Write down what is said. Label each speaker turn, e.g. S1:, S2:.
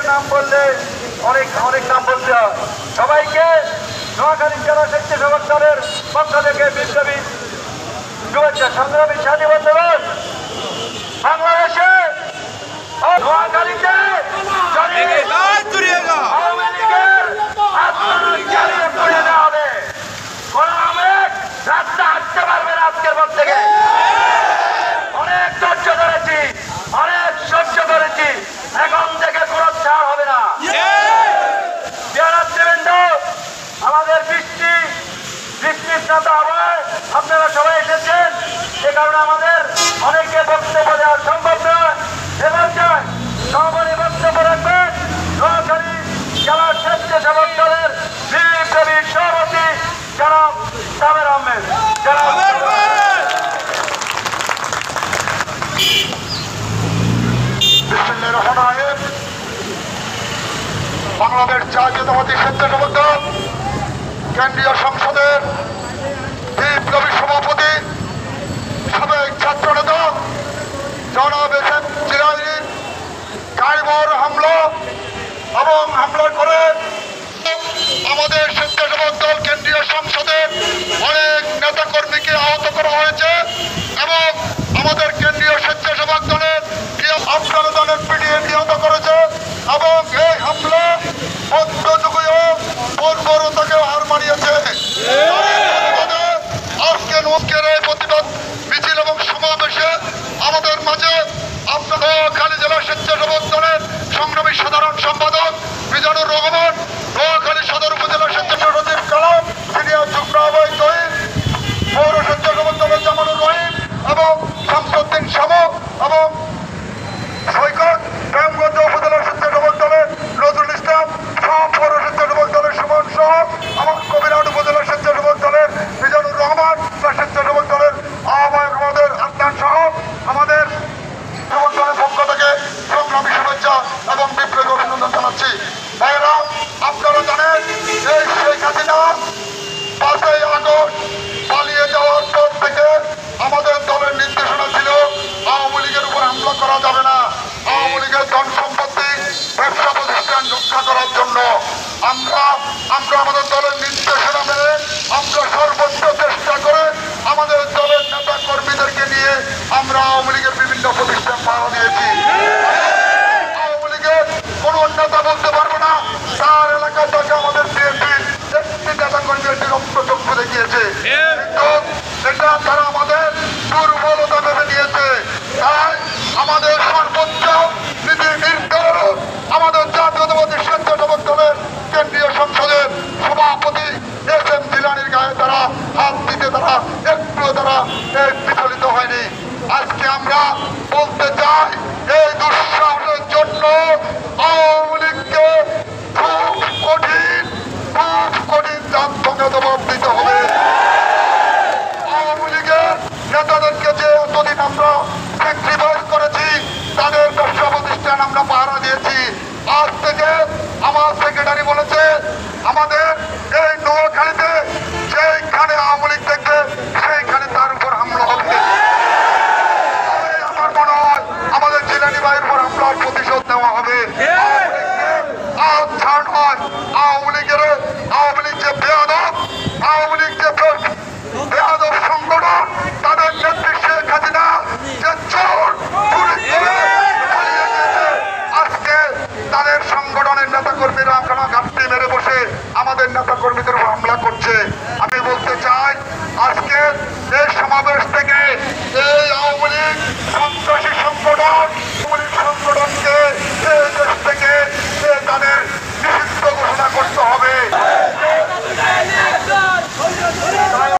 S1: নাম বললে অনেক অনেক নাম বলতে হয়। সবাইকে নোয়াখালী জেলা স্বেচ্ছাসেবক দলের পক্ষ থেকে বিপ্লবী শুভেচ্ছা। সংগ্রামী সাথী বন্ধুগণ, বাংলাদেশে নোয়াখালীতে আওয়ামী লীগের চালিয়ে হবে। কোন আমেক রাস্তা হাঁটতে পারবে না আজকের পর থেকে। অনেক ধৈর্য ধরেছি, অনেক সহ্য করেছি, এখন থেকে কোন ছাড় হবে না। আমাদের বৃষ্টিস্নাত আবহাওয়ায় আপনারা সবাই এসেছেন, এ কারণে আমাদের অনেকে বক্তব্য দেওয়া সম্ভব নয়। এবার চাই সমাপনী বক্তব্য রাখবেন নোয়াখালী জেলা স্বেচ্ছাসেবক দলের বিপ্লবী সভাপতি জনাব সাবের আহমেদ।
S2: বাংলাদেশ জাতীয়তাবাদী স্বেচ্ছাসেবক দল কেন্দ্রীয় সংসদের বিপ্লবী সভাপতি সাবেক ছাত্রনেতা জনাব এস.এম. জিলানীর গাড়িবর হামলা এবং হামলা করে আমাদের স্বেচ্ছাসেবক দল কেন্দ্রীয় সংসদের অনেক নেতাকর্মীকে আহত করা হয়েছে এবং আমাদের কেন্দ্রীয় স্বেচ্ছাসেবক দলের আফগানিস্তানের পিটিয়ে নিহত করেছে এবং এই হামলা মধ্যযুগীয় বর্বরতাকে হার মানিয়েছে। আজকের এই প্রতিবাদ মিছিল এবং সমাবেশে আমাদের মাঝে আপনাদের নোয়াখালী জেলা স্বেচ্ছাসেবক দলের সংগ্রামী সাধারণ সম্পাদক মিজানুর রহমান, নোয়াখালী সদর উপজেলা স্বেচ্ছাসেবক সচিব কালাম, সিনিয়র যুগ্ম আহ্বায়ক তহিদ, পৌর স্বেচ্ছাসেবক দলের জামানুর রহিম এবং শামসুদ্দিন শামুক এবং সৈকত, রামগঞ্জ উপজেলা স্বেচ্ছাসেবক দলের নজরুল ইসলাম, সব পৌর স্বেচ্ছাসেবক দলের সুমন সহ আমার কবিরহাট উপজেলা স্বেচ্ছাসেবক দলের মিজানুর রহমান, স্বেচ্ছাসেবক দলের আহ্বায়ক আমাদের আদনান সহ আমাদের দলের পক্ষ থেকে সংগ্রামী শুভেচ্ছা এবং বিপ্লবী অভিনন্দন জানাচ্ছি। ভাইয়েরা, আপনারা জানেন এই শেখ হাসিনা 5ই আগস্ট পালিয়ে যাওয়ার পর থেকে আমাদের দলের নির্দেশনা ছিল আওয়ামী লীগের উপর হামলা করা যাবে না, আওয়ামী লীগের ধন সম্পত্তি ব্যবসা প্রতিষ্ঠান রক্ষা করার জন্য আমরা আমাদের দলের নির্দেশনা মেনে আমরা সর্বোচ্চ চেষ্টা করে আমাদের দলের নেতা কর্মীদেরকে নিয়ে আমরা আওয়ামী লীগের বিভিন্ন প্রতিষ্ঠান পাহারা দিয়েছি। আওয়ামী লীগের কোন নেতা বলতে পারবো না তার এলাকায় তাকে আমাদের বিএনপির একটি নেতা কর্মী একটি রক্তচক্ষু দেখিয়েছে, কিন্তু এটা তারা আমাদের দুর্বলতা ভেবে নিয়েছে। তাই আমাদের সর্বোচ্চ নীতি নির্ধারণ আমাদের জাতীয়তাবাদী স্বেচ্ছাসেবক দলের কেন্দ্রীয় সংসদের সভাপতি এস.এম. জিলানীর গায়ে তারা হাত দিতে তারা একটুও তারা বিচলিত হয়নি। আজকে আমরা বলতে চাই এই দুঃসাহসের জন্য আওয়ামী লীগকে খুব কঠিন জবাব দিতে হবে। আওয়ামী লীগের নেতাদেরকে যে এতদিন আমরা স্যাক্রিফাইস করেছি, তাদের ব্যবসা প্রতিষ্ঠান আমরা পাহারা দিয়েছি। আজ থেকে আমার সেক্রেটারি বলেছে আমাদের এই নোয়াখালীতে যেখানে আওয়ামী লীগ দেখবে সেইখানে তার উপর হামলা হবে। আমার মনে হয় আমাদের জিলানী ভাইয়ের উপর হামলার প্রতিশোধ নেওয়া হবে। ছাড় নয়, আওয়ামী লীগ যে বেয়াদব, আওয়ামী লীগ যে বেয়াদব সংগঠন, তাদের নেত্রী শেখ হাসিনা যে চোর আজকে তাদের সংগঠনের নেতা কর্মীরা ঘাটতি মেরে বসে আমাদের নেতা কর্মীদের উপর হামলা করছে। আমি বলতে চাই আজকে এই সমাবেশ